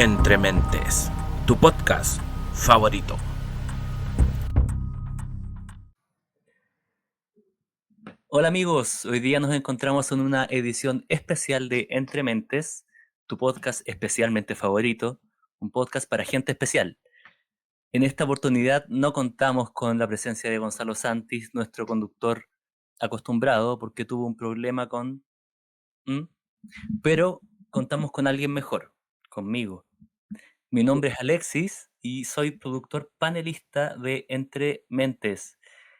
Entre Mentes, tu podcast favorito. Hola amigos, hoy día nos encontramos en una edición especial de Entre Mentes, tu podcast especialmente favorito, un podcast para gente especial. En esta oportunidad no contamos con la presencia de Gonzalo Santis, nuestro conductor acostumbrado, porque tuvo un problema con... ¿Mm? Pero contamos con alguien mejor, conmigo. Mi nombre es Alexis y soy productor panelista de Entre Mentes.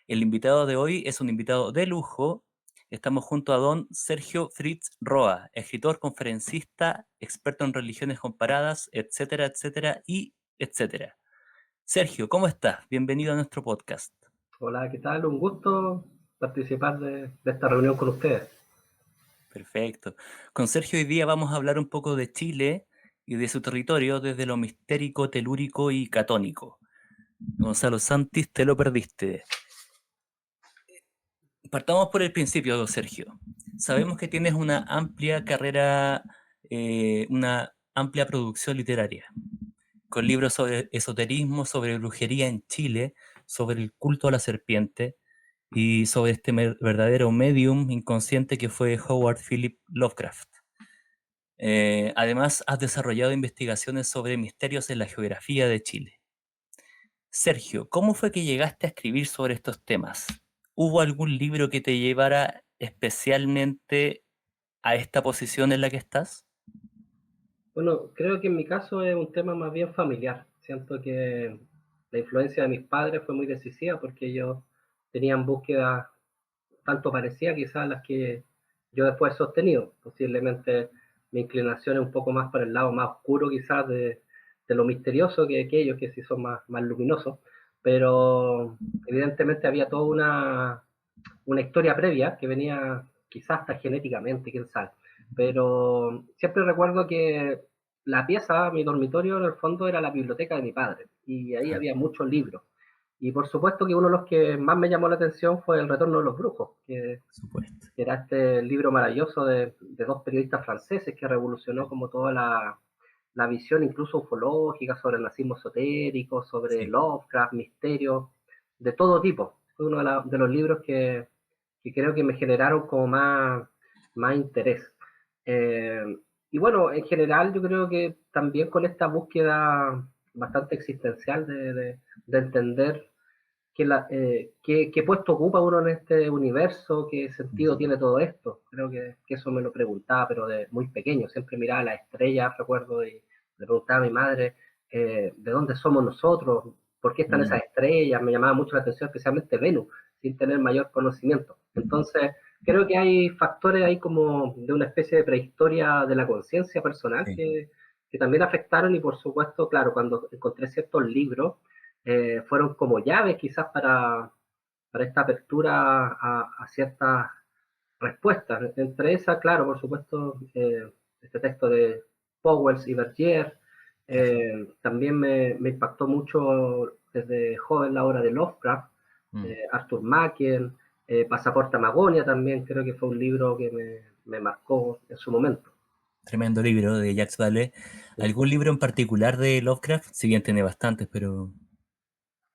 El invitado de hoy es un invitado de lujo. Estamos junto a don Sergio Fritz Roa, escritor, conferencista, experto en religiones comparadas, etcétera, etcétera y etcétera. Sergio, ¿cómo estás? Bienvenido a nuestro podcast. Hola, ¿qué tal? Un gusto participar de esta reunión con ustedes. Perfecto. Con Sergio hoy día vamos a hablar un poco de Chile y de su territorio desde lo mistérico, telúrico y catónico. Gonzalo Santis, te lo perdiste. Partamos por el principio, Sergio. Sabemos que tienes una amplia carrera, una amplia producción literaria, con libros sobre esoterismo, sobre brujería en Chile, sobre el culto a la serpiente y sobre este verdadero medium inconsciente que fue Howard Philip Lovecraft. Además, has desarrollado investigaciones sobre misterios en la geografía de Chile. Sergio, ¿cómo fue que llegaste a escribir sobre estos temas? ¿Hubo algún libro que te llevara especialmente a esta posición en la que estás? Bueno, creo que en mi caso es un tema más bien familiar. Siento que la influencia de mis padres fue muy decisiva porque ellos tenían búsquedas tanto parecidas quizás a las que yo después he sostenido. Posiblemente mi inclinación es un poco más para el lado más oscuro quizás de lo misterioso que ellos, que sí son más luminosos. Pero evidentemente había toda una historia previa que venía quizás hasta genéticamente, quién sabe. Pero siempre recuerdo que la pieza, mi dormitorio, en el fondo era la biblioteca de mi padre, y ahí Ah, había muchos libros. Y por supuesto que uno de los que más me llamó la atención fue El Retorno de los Brujos, por supuesto. que era este libro maravilloso de dos periodistas franceses que revolucionó como toda la visión incluso ufológica sobre el nazismo esotérico, sobre Sí. Lovecraft, misterios, de todo tipo. Fue uno de los libros que creo que me generaron como más interés. Eh, y bueno, en general yo creo que también con esta búsqueda bastante existencial de entender qué puesto ocupa uno en este universo, qué sentido Ujú. tiene todo esto. Creo que eso me lo preguntaba, pero de muy pequeño. Siempre miraba las estrellas, recuerdo, y le preguntaba a mi madre, ¿de dónde somos nosotros? ¿Por qué están Mm, esas estrellas? Me llamaba mucho la atención, especialmente Venus, sin tener mayor conocimiento. Entonces, creo que hay factores ahí como de una especie de prehistoria de la conciencia personal sí. que también afectaron y por supuesto, claro, cuando encontré ciertos libros, fueron como llaves quizás para esta apertura a ciertas respuestas. Entre esas, claro, por supuesto, este texto de Powells y Bergier. También me impactó mucho desde joven la obra de Lovecraft, Mm. Arthur Machen, Pasaporte a Magonia también, creo que fue un libro que me marcó en su momento. Tremendo libro de Jacques Vallée. ¿Algún libro en particular de Lovecraft? Si bien tiene bastantes, pero...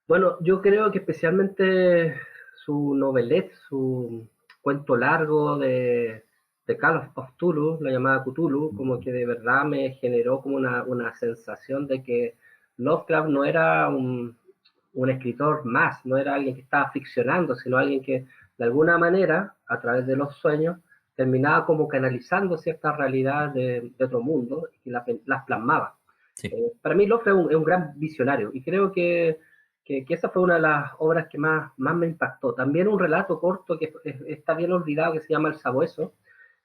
Bueno, yo creo que especialmente su novelette, su cuento largo de Call of Cthulhu, la llamada Cthulhu, como que de verdad me generó como una sensación de que Lovecraft no era un escritor más, no era alguien que estaba ficcionando, sino alguien que de alguna manera, a través de los sueños, terminaba como canalizando ciertas realidades de otro mundo y las plasmaba. Sí. Para mí Lovecraft es un gran visionario y creo que esa fue una de las obras que más me impactó. También un relato corto que está bien olvidado que se llama El Sabueso,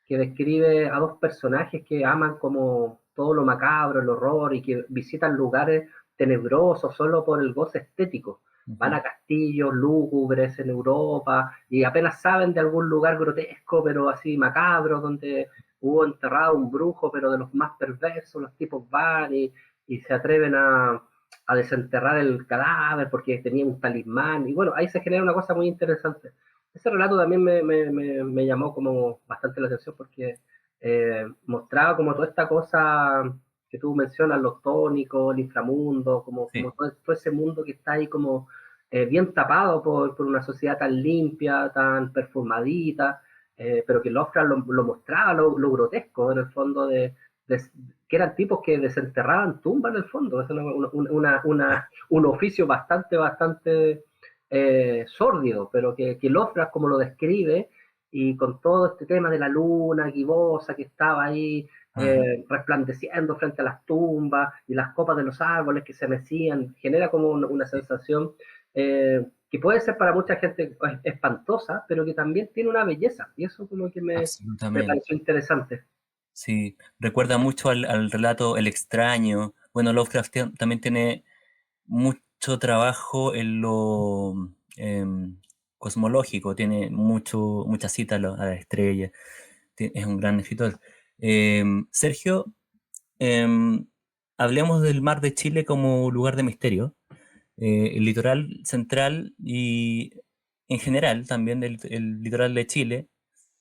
que describe a dos personajes que aman como todo lo macabro, el horror y que visitan lugares tenebrosos solo por el goce estético. Van Ujú. a castillos lúgubres en Europa y apenas saben de algún lugar grotesco, pero así macabro, donde hubo enterrado un brujo, pero de los más perversos, los tipos van y se atreven a desenterrar el cadáver porque tenía un talismán. Y bueno, ahí se genera una cosa muy interesante. Ese relato también me llamó como bastante la atención porque mostraba como toda esta cosa que tú mencionas, los tónicos, el inframundo, como, Sí. como todo ese mundo que está ahí como bien tapado por una sociedad tan limpia, tan perfumadita, pero que Lovecraft lo mostraba, lo grotesco, en el fondo, de- que eran tipos que desenterraban tumbas en el fondo. Es un oficio bastante sórdido, pero que Lovecraft, como lo describe, y con todo este tema de la luna gibosa que estaba ahí Ajá. resplandeciendo frente a las tumbas y las copas de los árboles que se mecían, genera como una sensación que puede ser para mucha gente espantosa, pero que también tiene una belleza, y eso como que me Absolutamente. pareció interesante. Sí, recuerda mucho al relato El extraño. Bueno, Lovecraft también tiene mucho trabajo en lo cosmológico, tiene mucha cita a la estrella, es un gran escritor. Sergio, em, hablemos del mar de Chile como lugar de misterio. El litoral central y en general también el litoral de Chile,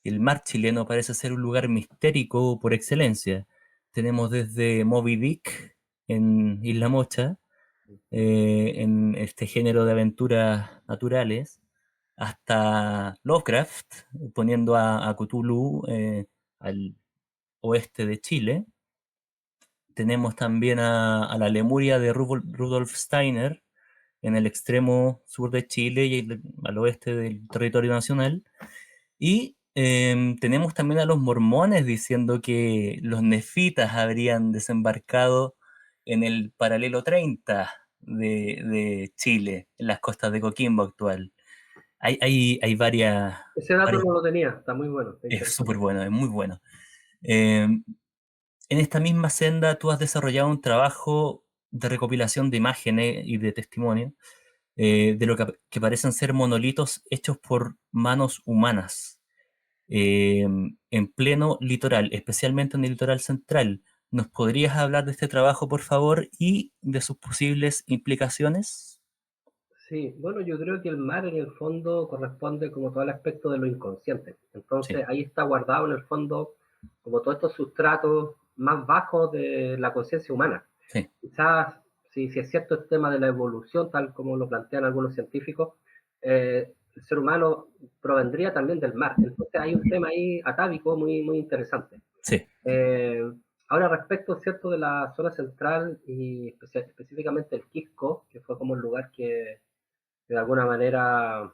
el mar chileno parece ser un lugar mistérico por excelencia. Tenemos desde Moby Dick en Isla Mocha, en este género de aventuras naturales, hasta Lovecraft, poniendo a Cthulhu al oeste de Chile. Tenemos también a la Lemuria de Rudolf Steiner en el extremo sur de Chile y al oeste del territorio nacional. Y tenemos también a los mormones diciendo que los nefitas habrían desembarcado en el paralelo 30 de Chile, en las costas de Coquimbo actual. Hay Ese dato varias. no lo tenía, está muy bueno, está Es interesante. súper bueno, es muy bueno. Eh, en esta misma senda tú has desarrollado un trabajo de recopilación de imágenes y de testimonio de lo que parecen ser monolitos hechos por manos humanas en pleno litoral, especialmente en el litoral central. ¿Nos podrías hablar de este trabajo, por favor, y de sus posibles implicaciones? Sí, bueno, yo creo que el mar en el fondo corresponde como todo el aspecto de lo inconsciente. Sí, Entonces ahí está guardado en el fondo como todos estos sustratos más bajos de la conciencia humana. sí. Quizás, si es cierto el tema de la evolución, tal como lo plantean algunos científicos, el ser humano provendría también del mar. Entonces hay un tema ahí atávico muy interesante. Sí. Eh, Ahora, respecto, ¿cierto?, de la zona central y específicamente el Quisco, que fue como el lugar que de alguna manera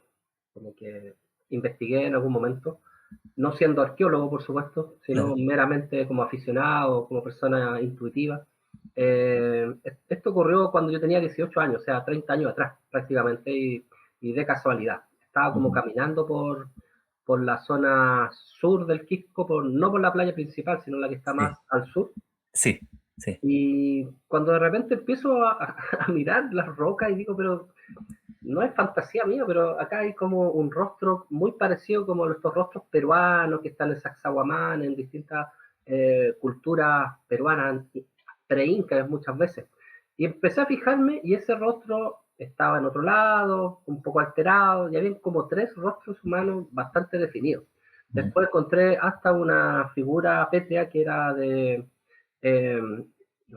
como que investigué en algún momento, no siendo arqueólogo, por supuesto, sino Claro. meramente como aficionado, como persona intuitiva. Esto ocurrió cuando yo tenía 18 años, o sea, 30 años atrás prácticamente, y de casualidad. Estaba como Ujú. caminando por la zona sur del Quisco, no por la playa principal, sino la que está Sí, más al sur. sí, sí. Y cuando de repente empiezo a mirar las rocas y digo, pero no es fantasía mía, pero acá hay como un rostro muy parecido como estos rostros peruanos que están en Sacsayhuamán, en distintas culturas peruanas, pre-incas muchas veces. Y empecé a fijarme y ese rostro estaba en otro lado, un poco alterado, y había como tres rostros humanos bastante definidos. Ujú. Después encontré hasta una figura pétrea que era no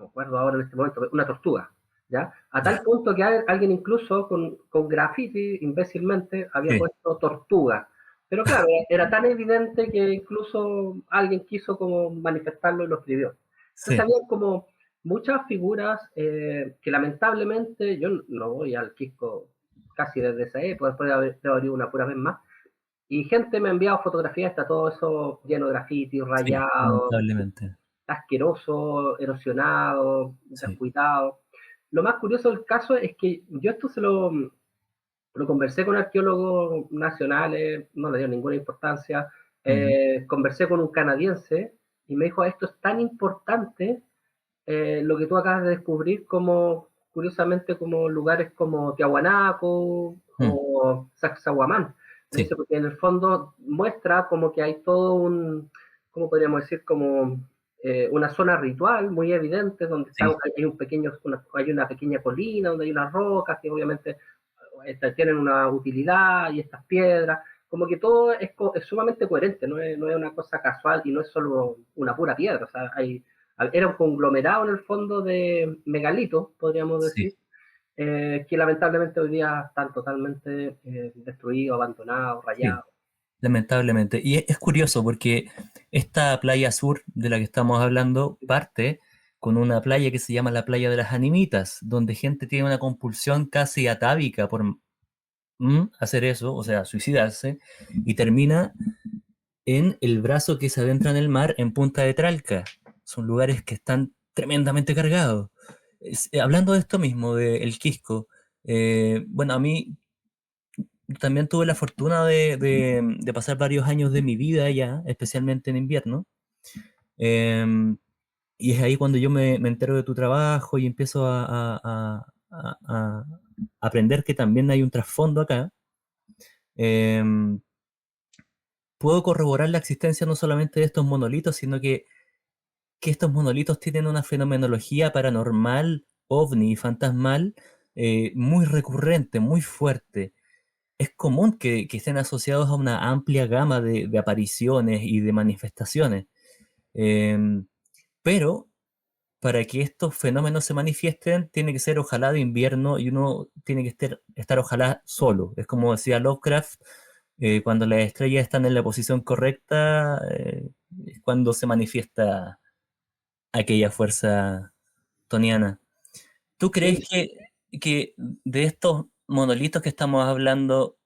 me acuerdo ahora en este momento, una tortuga. ¿Ya? A Ya. tal punto que alguien incluso con graffiti, imbécilmente, había Sí, puesto tortuga. Pero claro, era tan evidente que incluso alguien quiso como manifestarlo y lo escribió. Entonces sí. había como muchas figuras que lamentablemente, yo no voy al Quisco casi desde esa época, después de haber ido una pura vez más, y gente me ha enviado fotografías, está todo eso lleno de graffiti, Sí, rayado, lamentablemente. asqueroso, erosionado, Sí. descuidado. Lo más curioso del caso es que yo esto lo conversé con arqueólogos nacionales, no le dio ninguna importancia. Ujú. Conversé con un canadiense y me dijo, esto es tan importante lo que tú acabas de descubrir como, curiosamente, como lugares como Tiahuanaco Mm. o Sacsayhuamán. Me Sí, dice, porque en el fondo muestra como que hay todo ¿cómo podríamos decir? Como una zona ritual muy evidente, donde sí, hay una pequeña colina, donde hay unas rocas que obviamente tienen una utilidad y estas piedras, como que todo es sumamente coherente, no es una cosa casual y no es solo una pura piedra, o sea, era un conglomerado en el fondo de megalitos, podríamos decir, Sí, que lamentablemente hoy día están totalmente destruidos, abandonados, sí, rayados. lamentablemente. Y es curioso porque esta playa sur de la que estamos hablando parte con una playa que se llama la playa de las Animitas, donde gente tiene una compulsión casi atávica por hacer eso, o sea, suicidarse, y termina en el brazo que se adentra en el mar en Punta de Tralca. Son lugares que están tremendamente cargados. Hablando de esto mismo, del Quisco, bueno, a mí también tuve la fortuna de pasar varios años de mi vida allá, especialmente en invierno. em, y es ahí cuando yo me entero de tu trabajo y empiezo a aprender que también hay un trasfondo acá. em, Puedo corroborar la existencia no solamente de estos monolitos, sino que estos monolitos tienen una fenomenología paranormal, ovni y fantasmal muy recurrente, muy fuerte. Es común que estén asociados a una amplia gama de apariciones y de manifestaciones. Em, pero para que estos fenómenos se manifiesten, tiene que ser ojalá de invierno y uno tiene que estar ojalá solo. Es como decía Lovecraft, cuando las estrellas están en la posición correcta, es cuando se manifiesta aquella fuerza toniana. ¿Tú crees Sí, que de estos monolitos que estamos hablando,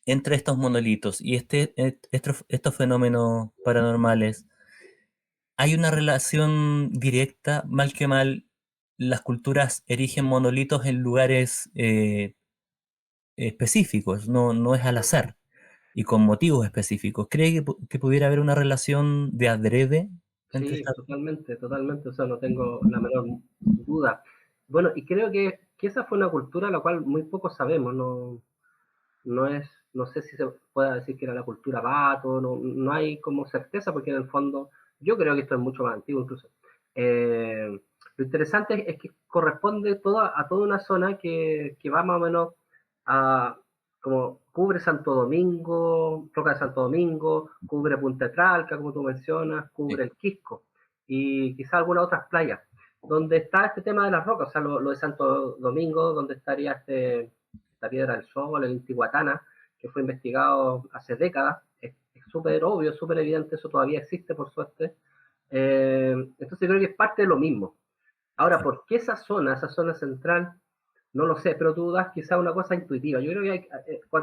entre estos monolitos y estos fenómenos paranormales, hay una relación directa? Mal que mal, las culturas erigen monolitos en lugares específicos, no es al azar y con motivos específicos. ¿Cree que pudiera haber una relación de adrede entre sí, estas? totalmente, totalmente, o sea, no tengo la menor duda. Bueno, y creo que esa fue una cultura la cual muy poco sabemos, no es, no sé si se puede decir que era la cultura Bato, no hay como certeza, porque en el fondo yo creo que esto es mucho más antiguo incluso. Lo interesante es que corresponde a toda una zona que va más o menos a, como cubre Santo Domingo, Roca de Santo Domingo, cubre Punta Tralca, como tú mencionas, cubre Sí, el Quisco y quizás algunas otras playas, donde está este tema de las rocas, o sea, lo de Santo Domingo, donde estaría esta piedra del Sol, el Intihuatana, que fue investigado hace décadas. Es súper obvio, súper evidente, eso todavía existe, por suerte. Entonces creo que es parte de lo mismo. Ahora, sí, ¿por qué esa zona central? No lo sé, pero tú das quizá una cosa intuitiva. Yo creo que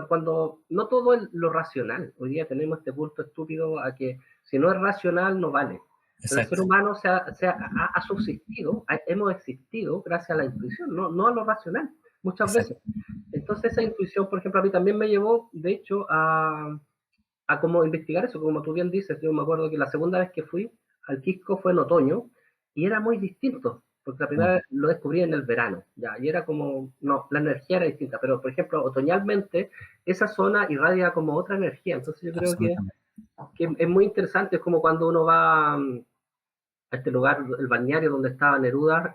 cuando no todo es lo racional, hoy día tenemos este culto estúpido a que si no es racional no vale. Pero el ser exacto, humano ha subsistido, hemos existido gracias a la intuición, no a lo racional, muchas veces. exacto. Entonces esa intuición, por ejemplo, a mí también me llevó, de hecho, a como investigar eso, como tú bien dices. Yo me acuerdo que la segunda vez que fui al Quisco fue en otoño y era muy distinto, porque la primera Mm, vez lo descubrí en el verano, ya, y era como, no, la energía era distinta, pero por ejemplo, otoñalmente esa zona irradia como otra energía, entonces yo creo absolutamente. que es muy interesante, es como cuando uno va a este lugar, el balneario donde estaba Neruda,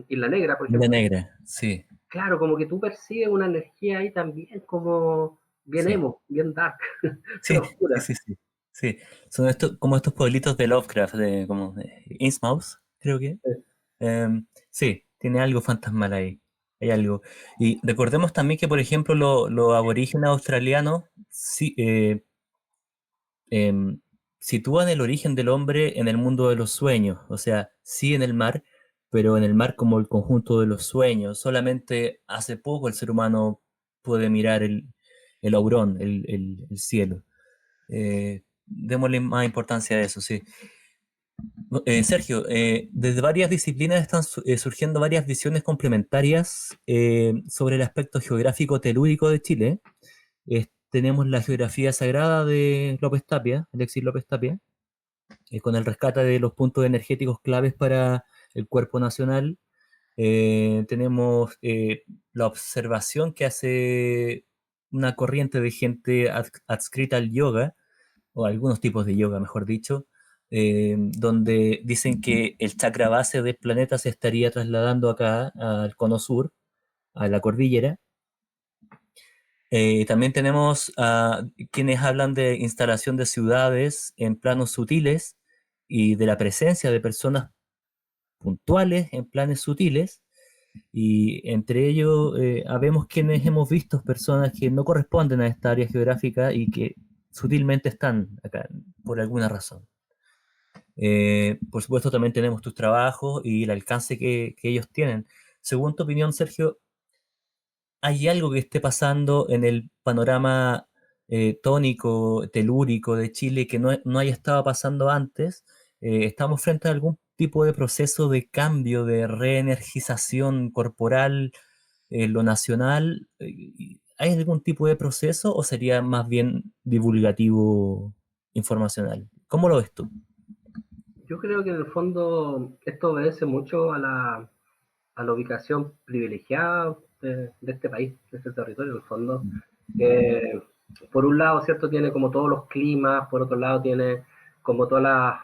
Isla Negra, por La ejemplo. negra, sí, Claro, como que tú percibes una energía ahí también como bien sí. emo, bien dark, bien Sí, sí, oscura. sí, sí. Sí, son como estos pueblitos de Lovecraft, como de Innsmouth, creo que. Sí, tiene algo fantasmal ahí. Hay algo. Y recordemos también que, por ejemplo, los aborígenes australianos sí, em, sitúan el origen del hombre en el mundo de los sueños. O sea, sí en el mar, pero en el mar como el conjunto de los sueños. Solamente hace poco el ser humano puede mirar el aurón, el cielo. Démosle más importancia a eso, sí. Sergio, desde varias disciplinas están surgiendo varias visiones complementarias sobre el aspecto geográfico telúrico de Chile. Tenemos la geografía sagrada de López Tapia, Alexis López Tapia, con el rescate de los puntos energéticos claves para el cuerpo nacional. Tenemos la observación que hace una corriente de gente adscrita al yoga, o algunos tipos de yoga, mejor dicho, donde dicen que el chakra base del planeta se estaría trasladando acá al cono sur, a la cordillera. También tenemos a quienes hablan de instalación de ciudades en planos sutiles y de la presencia de personas puntuales, en planes sutiles, y entre ellos habemos quienes hemos visto personas que no corresponden a esta área geográfica y que sutilmente están acá por alguna razón. Por supuesto, también tenemos tus trabajos y el alcance que ellos tienen. Según tu opinión, Sergio, ¿hay algo que esté pasando en el panorama tónico, telúrico de Chile que no haya estado pasando antes? ¿Estamos frente a algún tipo de proceso de cambio, de reenergización corporal en lo nacional? ¿Hay algún tipo de proceso o sería más bien divulgativo informacional? ¿Cómo lo ves tú? Yo creo que en el fondo esto obedece mucho a la ubicación privilegiada de este país, de este territorio, en el fondo, que por un lado, ¿cierto?, tiene como todos los climas, por otro lado tiene como todas las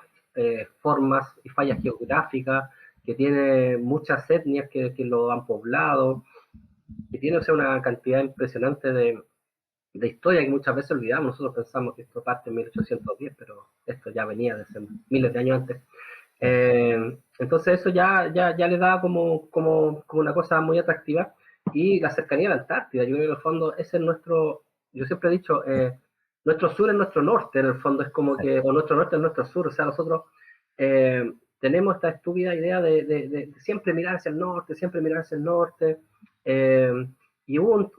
formas y fallas geográficas, que tiene muchas etnias que lo han poblado, que tiene, o sea, una cantidad impresionante de historia que muchas veces olvidamos. Nosotros pensamos que esto parte en 1810, pero esto ya venía desde miles de años antes. Entonces eso ya le da como una cosa muy atractiva. Y la cercanía a la Antártida, yo creo que en el fondo ese es nuestro, yo siempre he dicho, nuestro sur es nuestro norte, en el fondo es como que, o nuestro norte es nuestro sur, o sea, nosotros tenemos esta estúpida idea de siempre mirar hacia el norte, siempre mirar hacia el norte, y hubo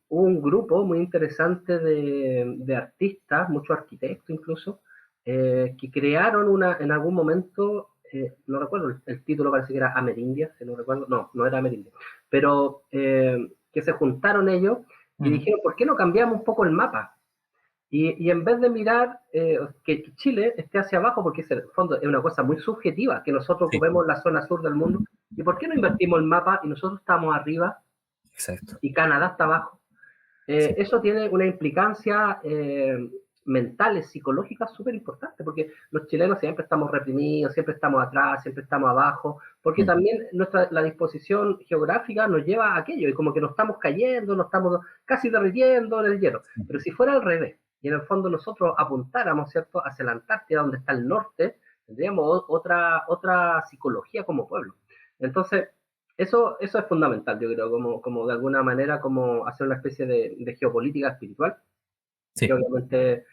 un grupo muy interesante de artistas, muchos arquitectos incluso, que crearon en algún momento, no recuerdo el título, parece que era Amerindia, si no recuerdo, no era Amerindia, pero que se juntaron ellos y dijeron, ¿por qué no cambiamos un poco el mapa? Y en vez de mirar que Chile esté hacia abajo, porque en el fondo es una cosa muy subjetiva, que nosotros Sí, ocupemos la zona sur del mundo, ¿y por qué no invertimos el mapa y nosotros estamos arriba exacto. y Canadá está abajo? Sí. Eso tiene una implicancia mentales, psicológicas súper importante, porque los chilenos siempre estamos reprimidos, siempre estamos atrás, siempre estamos abajo, porque Mm. también la disposición geográfica nos lleva a aquello, y como que nos estamos cayendo, nos estamos casi derritiendo en el hielo. Pero si fuera al revés, y en el fondo nosotros apuntáramos, ¿cierto?, hacia la Antártida, donde está el norte, tendríamos otra psicología como pueblo. Entonces, eso es fundamental, yo creo, como de alguna manera, como hacer una especie de geopolítica espiritual, que Sí. obviamente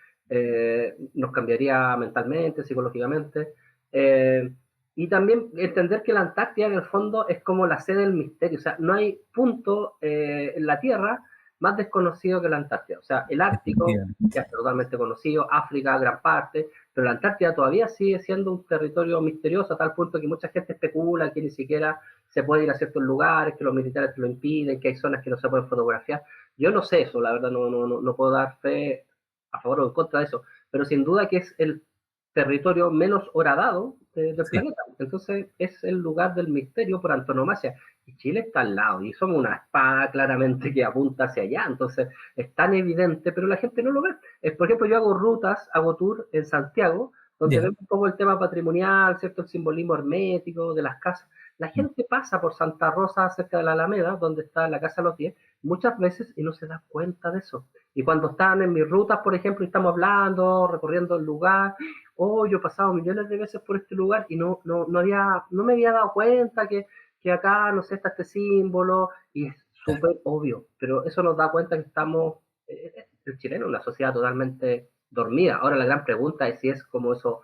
nos cambiaría mentalmente, psicológicamente. Eh, y también entender que la Antártida en el fondo es como la sede del misterio, o sea, no hay punto en la Tierra más desconocido que la Antártida. O sea, el Ártico ya Efectivamente. está totalmente conocido, África gran parte, pero la Antártida todavía sigue siendo un territorio misterioso a tal punto que mucha gente especula que ni siquiera se puede ir a ciertos lugares, que los militares te lo impiden, que hay zonas que no se pueden fotografiar. Yo no sé eso, la verdad no puedo dar fe a favor o en contra de eso, pero sin duda que es el territorio menos horadado del Sí. planeta. Entonces es el lugar del misterio por antonomasia. Y Chile está al lado, y somos una espada claramente que apunta hacia allá. Entonces es tan evidente, pero la gente no lo ve. Por ejemplo, yo hago rutas, hago tour en Santiago, donde Ya. vemos un poco el tema patrimonial, ¿cierto? El simbolismo hermético de las casas. La Mm. gente pasa por Santa Rosa, cerca de la Alameda, donde está la Casa de los 10, muchas veces y no se da cuenta de eso. Y cuando están en mis rutas, por ejemplo, y estamos hablando, recorriendo el lugar, oh, yo he pasado millones de veces por este lugar y no me había dado cuenta que acá, no sé, está este símbolo, y es Ya. súper obvio, pero eso nos da cuenta que estamos, el chileno, una sociedad totalmente dormida. Ahora la gran pregunta es si es como eso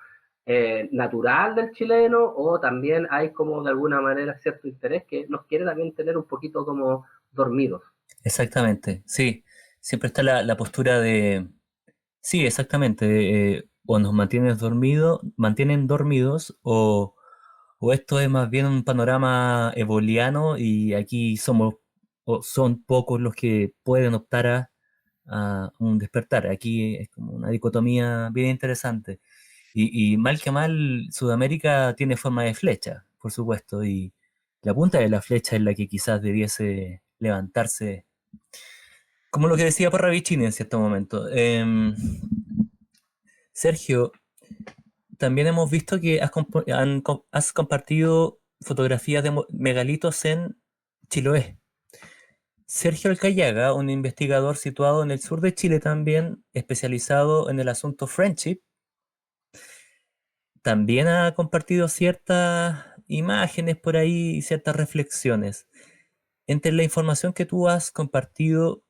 natural del chileno o también hay como de alguna manera cierto interés que nos quiere también tener un poquito como dormidos. Exactamente. Sí. Siempre está la postura de. Sí, exactamente. O nos mantienen dormidos, o esto es más bien un panorama eboliano y aquí o son pocos los que pueden optar a un despertar. Aquí es como una dicotomía bien interesante. Y mal que mal, Sudamérica tiene forma de flecha, por supuesto, y la punta de la flecha es la que quizás debiese levantarse, como lo que decía Parravicini en cierto momento. Sergio, también hemos visto que has compartido fotografías de megalitos en Chiloé. Sergio Alcayaga, un investigador situado en el sur de Chile también, especializado en el asunto friendship, también ha compartido ciertas imágenes por ahí y ciertas reflexiones. Entre la información que tú has compartido,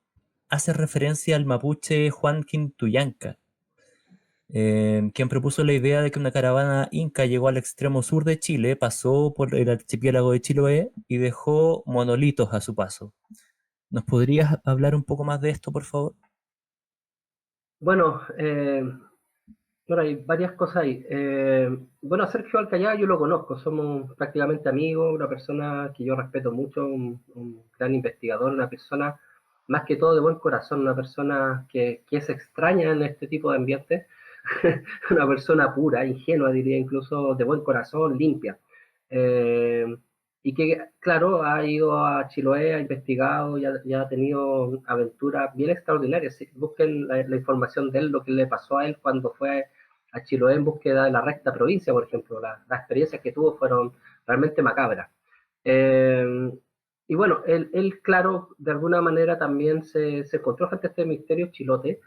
hace referencia al mapuche Juan Quintuyanca, quien propuso la idea de que una caravana inca llegó al extremo sur de Chile, pasó por el archipiélago de Chiloé y dejó monolitos a su paso. ¿Nos podrías hablar un poco más de esto, por favor? Bueno, bueno, hay varias cosas ahí. Bueno, a Sergio Alcayá yo lo conozco, somos prácticamente amigos, una persona que yo respeto mucho, un gran investigador, una persona más que todo de buen corazón, una persona que es extraña en este tipo de ambiente, una persona pura, ingenua diría incluso, de buen corazón, limpia. Eh, y que, claro, ha ido a Chiloé, ha investigado y ha tenido aventuras bien extraordinarias. Sí, busquen la información de él, lo que le pasó a él cuando fue a Chiloé en búsqueda de la recta provincia, por ejemplo. Las experiencias que tuvo fueron realmente macabras. Eh, y bueno, claro, de alguna manera también se encontró frente a este misterio chilote,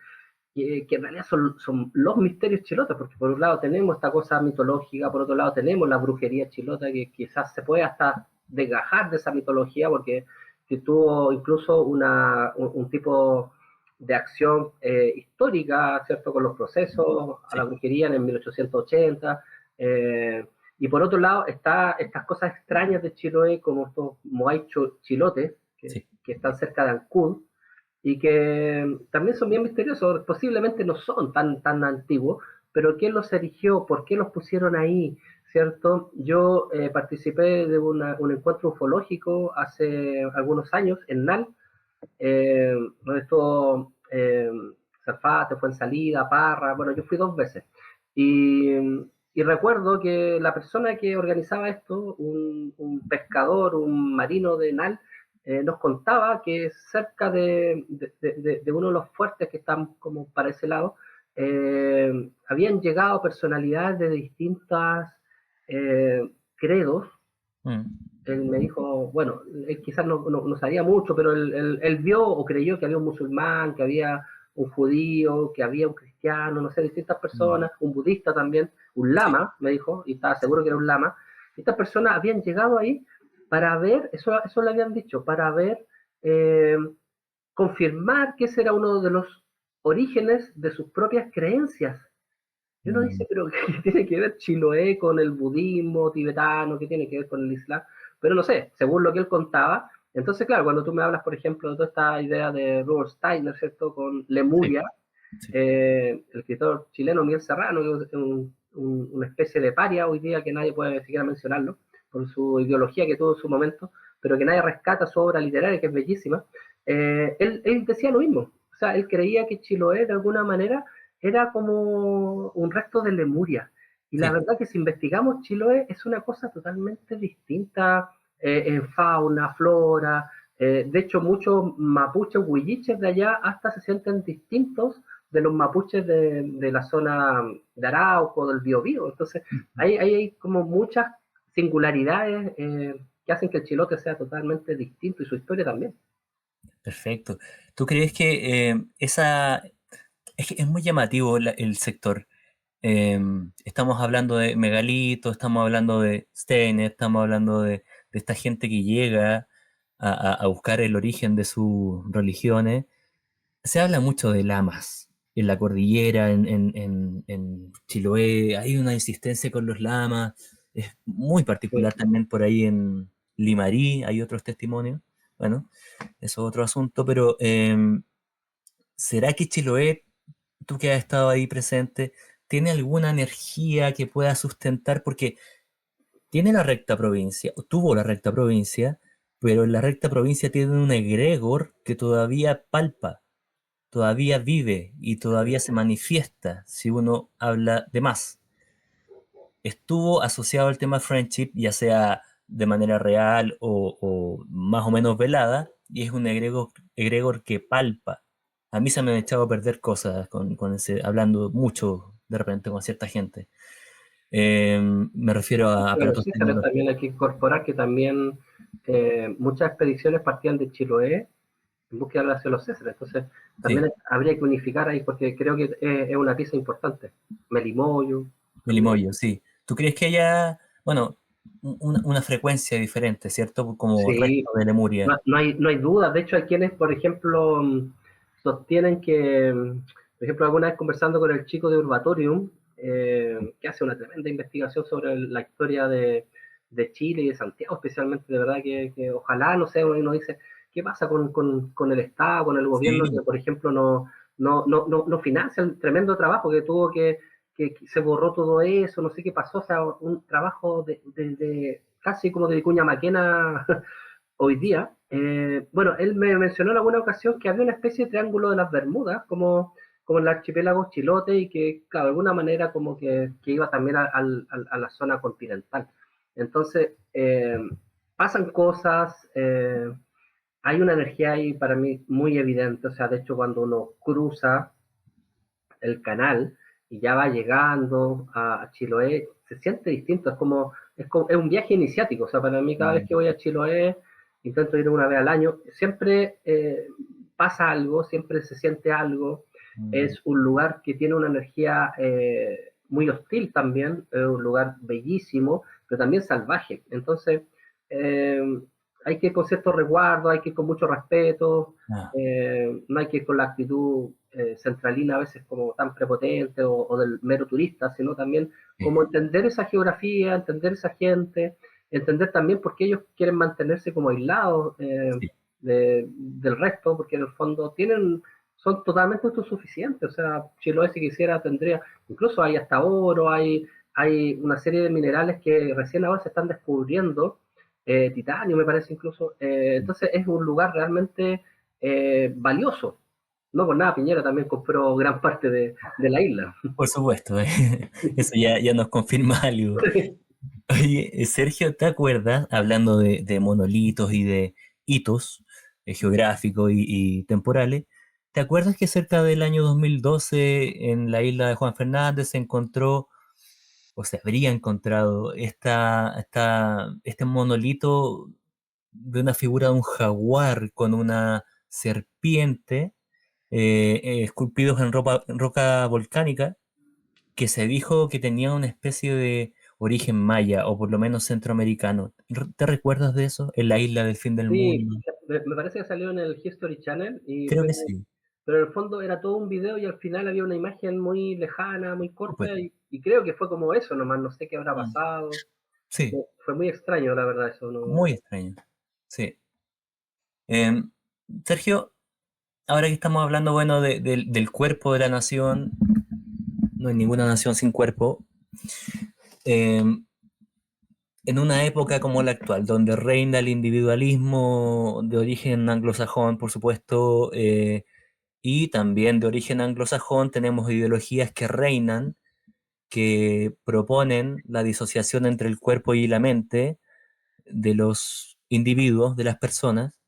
que en realidad son los misterios chilotas, porque por un lado tenemos esta cosa mitológica, por otro lado tenemos la brujería chilota, que quizás se puede hasta desgajar de esa mitología, porque que tuvo incluso un tipo de acción histórica, ¿cierto?, con los procesos a la Sí. brujería en el 1880. Y por otro lado, está estas cosas extrañas de Chiloé, como estos moai chilotes, Sí. que están cerca de Ancud, y que también son bien misteriosos, posiblemente no son tan antiguos, pero ¿quién los erigió? ¿Por qué los pusieron ahí? ¿Cierto? Yo participé de un encuentro ufológico hace algunos años en NAL, donde estuvo Zafate, Fuensalida, Parra, bueno, yo fui 2 veces. Y, y recuerdo que la persona que organizaba esto, un pescador, un marino de NAL, nos contaba que cerca de uno de los fuertes que están como para ese lado, habían llegado personalidades de distintas credos. Mm. Él me dijo, bueno, él quizás no sabía mucho, pero él vio o creyó que había un musulmán, que había un judío, que había un cristiano, no sé, distintas Mm. personas, un budista también, un Sí. lama, me dijo, y estaba seguro que era un lama. Estas personas habían llegado ahí para ver, eso le habían dicho, para ver, eh, confirmar que ese era uno de los orígenes de sus propias creencias. Y uno Mm. dice, pero ¿qué tiene que ver Chiloé con el budismo tibetano? ¿Qué tiene que ver con el Islam? Pero no sé, según lo que él contaba. Entonces, claro, cuando tú me hablas, por ejemplo, de toda esta idea de Robert Steiner, ¿cierto? Con Sí. Lemuria, Sí. el escritor chileno Miguel Serrano, que es una especie de paria hoy día que nadie puede siquiera mencionarlo, por su ideología que tuvo en su momento, pero que nadie rescata su obra literaria, que es bellísima. Él decía lo mismo. O sea, él creía que Chiloé, de alguna manera, era como un resto de Lemuria. Y la Sí. verdad que si investigamos Chiloé es una cosa totalmente distinta en fauna, flora. De hecho, muchos mapuches, huilliches de allá hasta se sienten distintos de los mapuches de la zona de Arauco, del Biobío. Entonces, hay como muchas singularidades que hacen que el chilote sea totalmente distinto y su historia también. Perfecto. ¿Tú crees que es que es muy llamativo el sector? Estamos hablando de Megalito, estamos hablando de Steiner, estamos hablando de esta gente que llega a buscar el origen de sus religiones. Se habla mucho de lamas en la cordillera, en Chiloé, hay una insistencia con los lamas, es muy Sí. particular también por ahí en Limarí, hay otros testimonios. Bueno, eso es otro asunto, pero ¿será que Chiloé, tú que has estado ahí presente, tiene alguna energía que pueda sustentar? Porque tiene la recta provincia, o tuvo la recta provincia, pero en la recta provincia tiene un egregor que todavía palpa, todavía vive y todavía se manifiesta si uno habla de más. Estuvo asociado al tema friendship, ya sea de manera real o más o menos velada, y es un egregor que palpa. A mí se me han echado a perder cosas con ese, hablando mucho de repente con cierta gente. Me refiero a Pero aparatos sí, pero tecnológicos. también hay que incorporar que también muchas expediciones partían de Chiloé en búsqueda hacia los Césares. Entonces, Sí, también habría que unificar ahí porque creo que es una pieza importante. Melimoyo también. Melimoyo, sí. ¿Tú crees que haya, bueno, una frecuencia diferente, ¿cierto? Como resto Sí, de Lemuria. no hay duda. De hecho, hay quienes, por ejemplo, sostienen que, por ejemplo, alguna vez conversando con el chico de Urbatorium, que hace una tremenda investigación sobre la historia de Chile y de Santiago, especialmente, de verdad que ojalá, no sé, uno dice, ¿qué pasa con el Estado, con el gobierno que, Sí. por ejemplo, no financia el tremendo trabajo que tuvo que se borró todo eso, no sé qué pasó, o sea, un trabajo de casi como de Vicuña Maquena hoy día. Bueno, él me mencionó en alguna ocasión que había una especie de triángulo de las Bermudas, como el archipiélago Chilote, y que, claro, de alguna manera como que iba también a la zona continental. Entonces, pasan cosas, hay una energía ahí para mí muy evidente, o sea, de hecho cuando uno cruza el canal y ya va llegando a Chiloé, se siente distinto, es un viaje iniciático, o sea, para mí cada vez Mm, que voy a Chiloé, intento ir una vez al año, siempre pasa algo, siempre se siente algo, mm, es un lugar que tiene una energía muy hostil también, un lugar bellísimo, pero también salvaje, entonces eh, hay que ir con cierto resguardo, hay que ir con mucho respeto, ah, no hay que ir con la actitud centralina a veces como tan prepotente o del mero turista, sino también sí, como entender esa geografía, entender esa gente, entender también por qué ellos quieren mantenerse como aislados sí. del resto, porque en el fondo son totalmente autosuficientes, o sea, Chiloé si quisiera tendría, incluso hay hasta oro, hay una serie de minerales que recién ahora se están descubriendo, titanio me parece incluso, entonces es un lugar realmente valioso. No por nada, Piñera también compró gran parte de la isla. Por supuesto, eso ya nos confirma algo. Oye, Sergio, ¿te acuerdas, hablando de monolitos y de hitos geográficos y temporales, ¿te acuerdas que cerca del año 2012 en la isla de Juan Fernández se encontró, o se habría encontrado, este monolito de una figura de un jaguar con una serpiente esculpidos en roca volcánica? Que se dijo que tenía una especie de origen maya o por lo menos centroamericano. ¿Te recuerdas de eso? En la isla del fin del Sí, mundo. me parece que salió en el History Channel, Creo que sí. pero en el fondo era todo un video y al final había una imagen muy lejana, muy Pues, corta y creo que fue como eso nomás, no sé qué habrá mm, pasado. sí, Fue muy extraño, la verdad, eso. No, muy extraño. Sí. Em, Sergio, ahora que estamos hablando, bueno, del cuerpo de la nación, no hay ninguna nación sin cuerpo. em, en una época como la actual, donde reina el individualismo de origen anglosajón, por supuesto, y también de origen anglosajón tenemos ideologías que reinan, que proponen la disociación entre el cuerpo y la mente de los individuos, de las personas.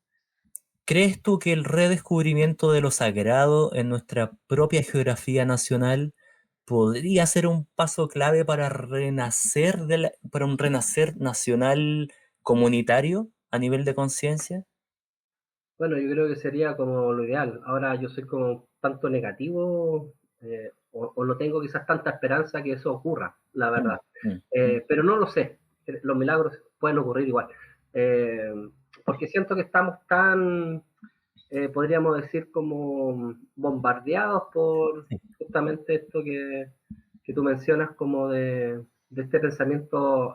¿Crees tú que el redescubrimiento de lo sagrado en nuestra propia geografía nacional podría ser un paso clave para renacer para un renacer nacional comunitario a nivel de conciencia? bueno, yo creo que sería como lo ideal. Ahora yo soy como tanto negativo, o no tengo quizás tanta esperanza que eso ocurra, la Mm, verdad. mm, mm. Pero no lo sé. Los milagros pueden ocurrir igual. Eh, Porque siento que estamos tan, podríamos decir, como bombardeados por Sí, justamente esto que tú mencionas, como de este pensamiento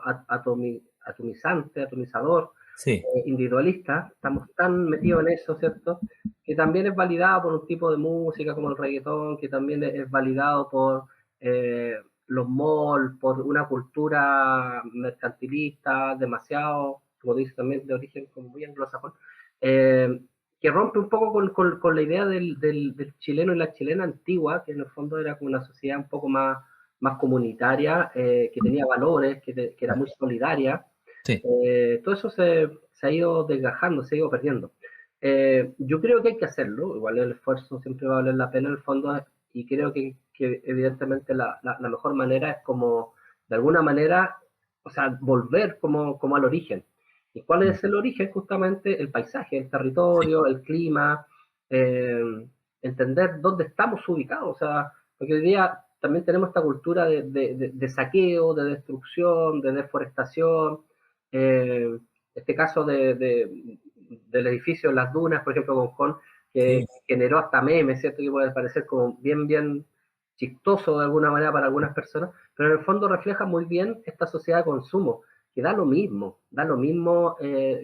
atomizante, atomizador, sí, individualista, estamos tan metidos en eso, ¿cierto? Que también es validado por un tipo de música como el reggaetón, que también es validado por eh, los malls, por una cultura mercantilista demasiado, como dice también, de origen como muy anglosajón, eh, que rompe un poco con la idea del chileno y la chilena antigua, que en el fondo era como una sociedad un poco más comunitaria, que tenía valores, que era muy solidaria. sí. Todo eso se ha ido desgajando, se ha ido perdiendo. Yo creo que hay que hacerlo, igual el esfuerzo siempre va a valer la pena en el fondo, y creo que evidentemente la mejor manera es como, de alguna manera, o sea, volver como al origen. ¿Y cuál Mm, es el origen? Justamente el paisaje, el sí, territorio, el clima, eh, entender dónde estamos ubicados, o sea, porque hoy día también tenemos esta cultura de saqueo, de destrucción, de deforestación, eh, este caso del edificio en las dunas, por ejemplo, con Jon, que Sí, generó hasta memes, ¿cierto? Que puede parecer como bien chistoso de alguna manera para algunas personas, pero en el fondo refleja muy bien esta sociedad de consumo, que da lo mismo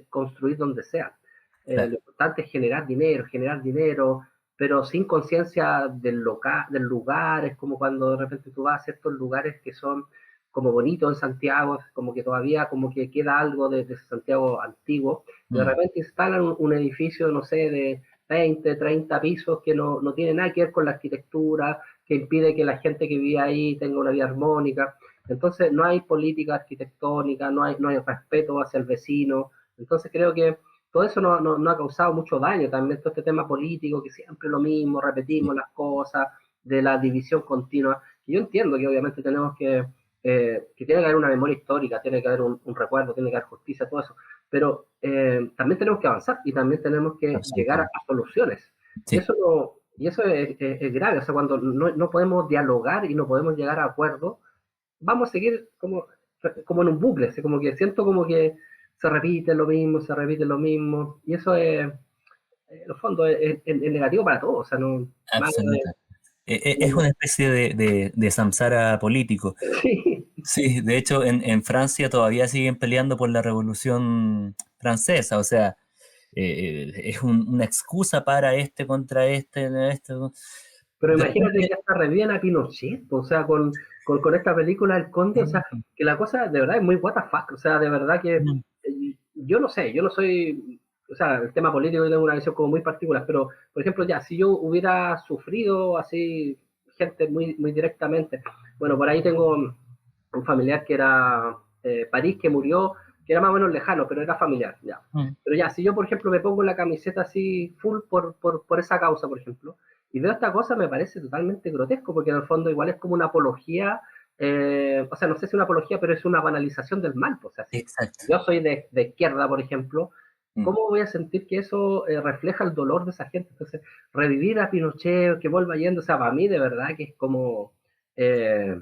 construir donde sea. claro. Lo importante es generar dinero, pero sin conciencia del lugar. Es como cuando de repente tú vas a ciertos lugares que son como bonitos en Santiago, como que todavía como que queda algo de Santiago antiguo, y de Mm, repente instalan un edificio, no sé, de 20, 30 pisos que no tiene nada que ver con la arquitectura, que impide que la gente que vive ahí tenga una vida armónica. Entonces no hay política arquitectónica, no hay respeto hacia el vecino. Entonces creo que todo eso no ha causado mucho daño. También todo este tema político, que siempre lo mismo, repetimos sí, las cosas, de la división continua. Y yo entiendo que obviamente tenemos que tiene que haber una memoria histórica, tiene que haber un recuerdo, tiene que haber justicia, todo eso. Pero también tenemos que avanzar y también tenemos que llegar absolutamente. a soluciones. Y Sí, eso, y eso es grave. O sea, cuando no podemos dialogar y no podemos llegar a acuerdos, vamos a seguir como en un bucle. Así como que siento como que se repite lo mismo, se repite lo mismo. Y eso es, en el fondo, es negativo para todos. O sea, no, más de, absolutamente. Es una especie de samsara político. sí, Sí, de hecho, en Francia todavía siguen peleando por la Revolución Francesa, o sea, es una excusa para este contra este. pero De imagínate repente, que hasta reviven a Pinochet, o sea, con esta película El Conde, o sea, que la cosa de verdad es muy what the fuck, o sea, de verdad que yo no sé, yo no soy, o sea, el tema político yo tengo una visión como muy particular, pero, por ejemplo, ya, si yo hubiera sufrido así, gente muy directamente, bueno, por ahí tengo un familiar que era París, que murió, que era más o menos lejano, pero era familiar, ya. mm, Pero ya, si yo, por ejemplo, me pongo la camiseta así full por esa causa, por ejemplo, y veo esta cosa, me parece totalmente grotesco, porque en el fondo igual es como una apología, o sea, no sé si una apología, pero es una banalización del mal. Pues, o sea, si exacto. yo soy de izquierda, por ejemplo, Mm, ¿cómo voy a sentir que eso refleja el dolor de esa gente? Entonces, revivir a Pinochet, que vuelva yendo, o sea, para mí de verdad que es como, eh,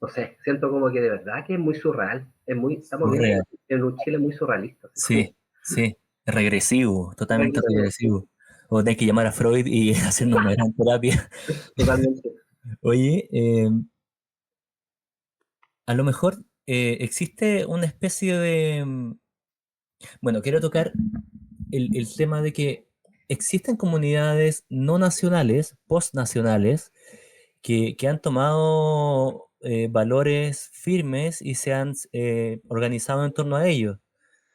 no sé, siento como que de verdad que es muy surreal, estamos viviendo surreal. en un Chile muy surrealista, así como Sí, sí, es regresivo, totalmente regresivo, regresivo. O tenés que llamar a Freud y hacernos una gran terapia. totalmente. Oye, a lo mejor existe una especie de... Bueno, quiero tocar el tema de que existen comunidades no nacionales, postnacionales, que han tomado valores firmes y se han organizado en torno a ellos.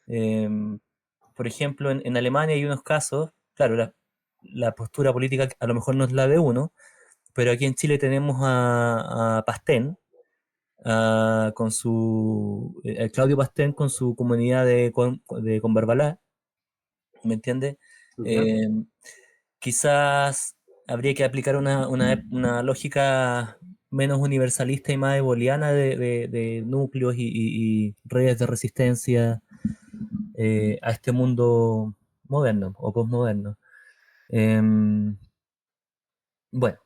Em, por ejemplo, en Alemania hay unos casos, claro, la postura política a lo mejor no es la de uno, pero aquí en Chile tenemos a Pastén, con Claudio Pastén con su comunidad de Conbarbalá, ¿me entiendes? ¿Ya? Eh, quizás habría que aplicar una lógica menos universalista y más eboliana de núcleos y redes de resistencia a este mundo moderno o postmoderno. Em, bueno,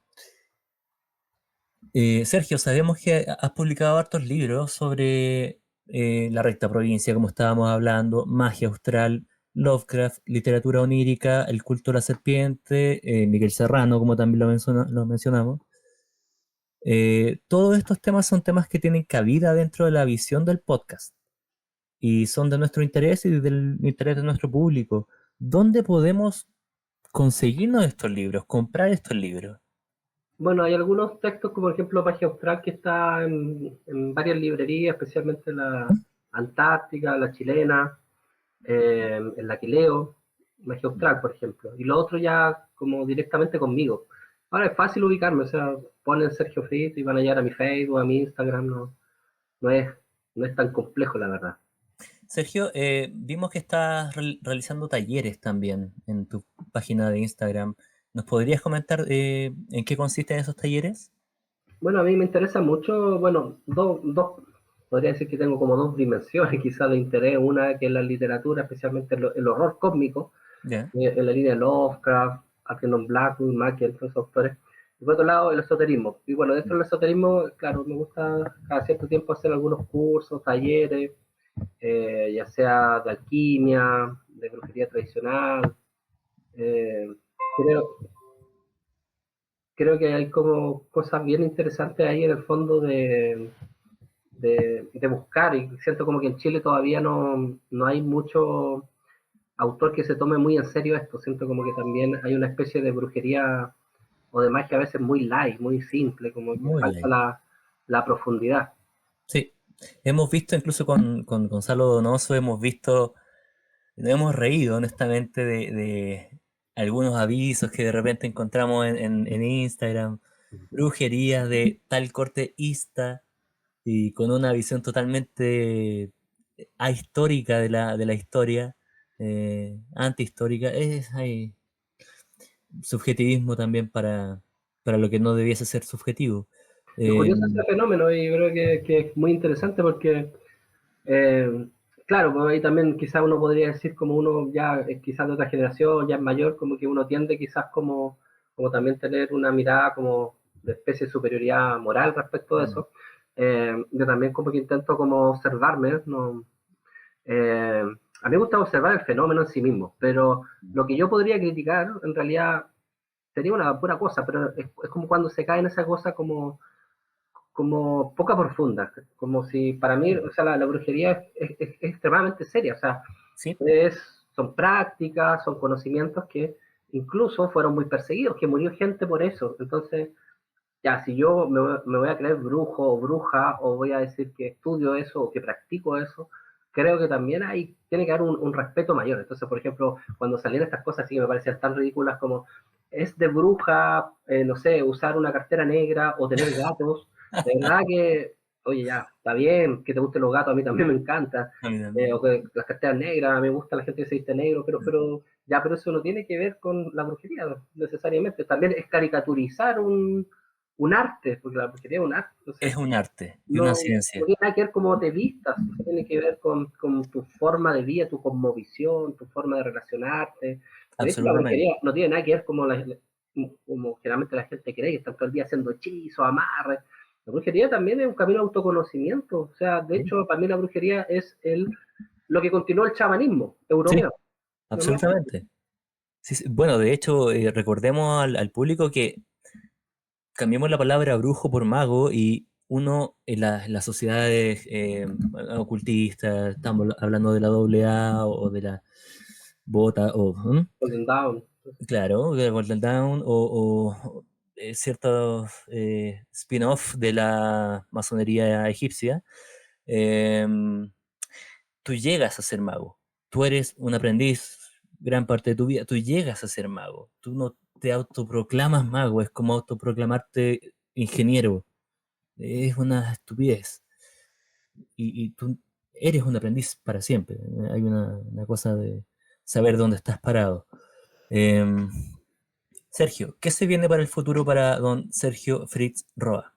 Sergio, sabemos que has publicado hartos libros sobre la recta provincia, como estábamos hablando, magia austral, Lovecraft, literatura onírica, el culto de la serpiente, Miguel Serrano, como también lo mencionamos. Todos estos temas son temas que tienen cabida dentro de la visión del podcast y son de nuestro interés y del interés de nuestro público. ¿Dónde podemos conseguirnos estos libros, comprar estos libros? Bueno, hay algunos textos, como por ejemplo Magia Austral, que está en varias librerías, especialmente la Antártica, la chilena, en la que leo, Magia Austral, por ejemplo. Y lo otro ya como directamente conmigo. Ahora es fácil ubicarme, o sea, ponen Sergio Fritz y van a llegar a mi Facebook, a mi Instagram, no es, no es tan complejo, la verdad. Sergio, vimos que estás realizando talleres también en tu página de Instagram. ¿Nos podrías comentar en qué consisten esos talleres? Bueno, a mí me interesa mucho, bueno, podría decir que tengo como dos dimensiones quizás de interés. Una que es la literatura, especialmente el horror cósmico, Ya. en la línea de Lovecraft, Arthur Blackwood, Mackey, todos esos autores. Y por otro lado, el esoterismo. Y bueno, dentro del esoterismo, claro, me gusta cada cierto tiempo hacer algunos cursos, talleres, ya sea de alquimia, de brujería tradicional. Eh, creo, creo que hay como cosas bien interesantes ahí en el fondo de buscar, y siento como que en Chile todavía no hay mucho autor que se tome muy en serio esto. Siento como que también hay una especie de brujería o de magia a veces muy light, muy simple, como que Muy falta light. la profundidad. Sí, hemos visto incluso con Gonzalo Donoso, nos hemos reído honestamente de algunos avisos que de repente encontramos en Instagram, brujerías de tal corte ista y con una visión totalmente ahistórica de la historia, antihistórica. Hay subjetivismo también para lo que no debiese ser subjetivo. Es Eh, curioso ese fenómeno y yo creo que es muy interesante porque, eh, claro, pues ahí también quizás uno podría decir como uno ya es quizás de otra generación, ya es mayor, como que uno tiende quizás como también tener una mirada como de especie de superioridad moral respecto a eso. Yo también como que intento como observarme, ¿no? Eh, a mí me gusta observar el fenómeno en sí mismo, pero lo que yo podría criticar en realidad sería una pura cosa, pero es como cuando se cae en esa cosa como poca profunda, como si para mí, o sea, la brujería es extremadamente seria, o sea, sí, es, son prácticas, son conocimientos que incluso fueron muy perseguidos, que murió gente por eso. Entonces, ya, si yo me voy a creer brujo o bruja, o voy a decir que estudio eso o que practico eso, creo que también tiene que haber un respeto mayor. Entonces, por ejemplo, cuando salían estas cosas así que me parecían tan ridículas como es de bruja, no sé, usar una cartera negra o tener gatos, de verdad que, oye, ya, está bien que te gusten los gatos, a mí también me encanta, a mí también. o que las carteras negras, a mí me gusta la gente que se viste negro, pero eso no tiene que ver con la brujería necesariamente. También es caricaturizar un arte, porque la brujería es un arte. Es Entonces, un arte y una no ciencia, tiene nada que ver cómo te vistas, tiene que ver con tu forma de vida, tu cosmovisión, tu forma de relacionarte. De hecho, la absolutamente. brujería no tiene nada que ver como generalmente la gente cree, que están todo el día haciendo hechizos, amarres. La brujería también es un camino de autoconocimiento. O sea, de Sí, hecho, para mí la brujería es lo que continuó el chamanismo sí, europeo. ¿No? absolutamente. Sí, sí. Bueno, de hecho, recordemos al público que cambiemos la palabra brujo por mago y uno en las sociedades ocultistas, estamos hablando de la AA o de la Bota, o, Golden Dawn. claro, de Golden Dawn o ciertos spin-off de la masonería egipcia, em, tú llegas a ser mago. Tú eres un aprendiz gran parte de tu vida. Tú llegas a ser mago. Tú no te autoproclamas mago. Es como autoproclamarte ingeniero. Es una estupidez. Y tú eres un aprendiz para siempre. Hay una cosa de saber dónde estás parado. Em, Sergio, ¿qué se viene para el futuro para don Sergio Fritz Roa?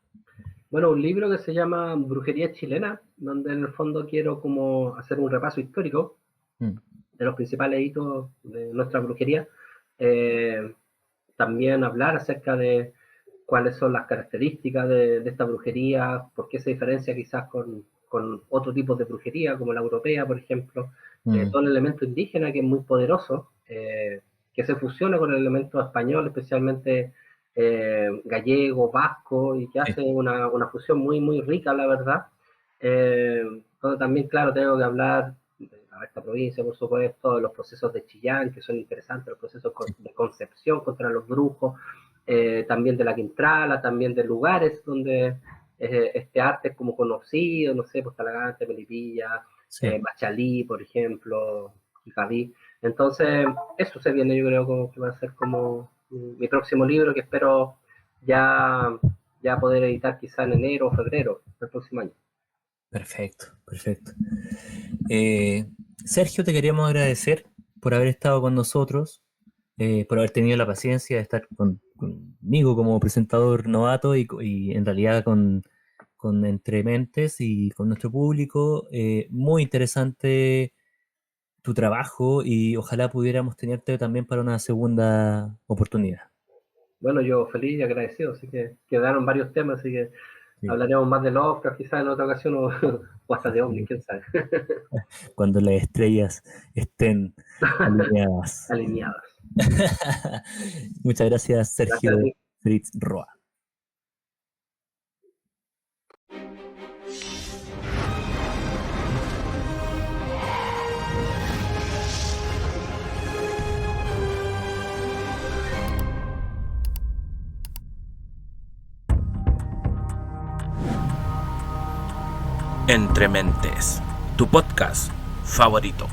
Bueno, un libro que se llama Brujería Chilena, donde en el fondo quiero como hacer un repaso histórico Mm, de los principales hitos de nuestra brujería. Eh, También hablar acerca de cuáles son las características de esta brujería, por qué se diferencia quizás con otro tipo de brujería, como la europea, por ejemplo. mm, Todo el elemento indígena que es muy poderoso, que se fusiona con el elemento español, especialmente gallego, vasco, y que sí, hace una fusión muy, muy rica, la verdad. Donde también, claro, tengo que hablar de esta provincia, por supuesto, de los procesos de Chillán, que son interesantes, los procesos sí, de concepción contra los brujos, también de la Quintrala, también de lugares donde este arte es como conocido, no sé, pues Talagante, Melipilla, sí. Machalí, por ejemplo, Icaví. Entonces, eso se viene, yo creo como que va a ser como mi próximo libro, que espero ya, ya poder editar quizá en enero o febrero del próximo año. Perfecto, perfecto. Eh, Sergio, te queríamos agradecer por haber estado con nosotros, por haber tenido la paciencia de estar conmigo como presentador novato y en realidad con Entre Mentes y con nuestro público. Muy interesante tu trabajo y ojalá pudiéramos tenerte también para una segunda oportunidad. Bueno, yo feliz y agradecido, así que quedaron varios temas, así que Sí. Hablaremos más de Lovecraft quizás en otra ocasión o hasta de ovnis, quién sabe. Cuando las estrellas estén alineadas. Alineadas. Muchas gracias, Gracias a Sergio ti. Fritz Roa. Entre Mentes, tu podcast favorito.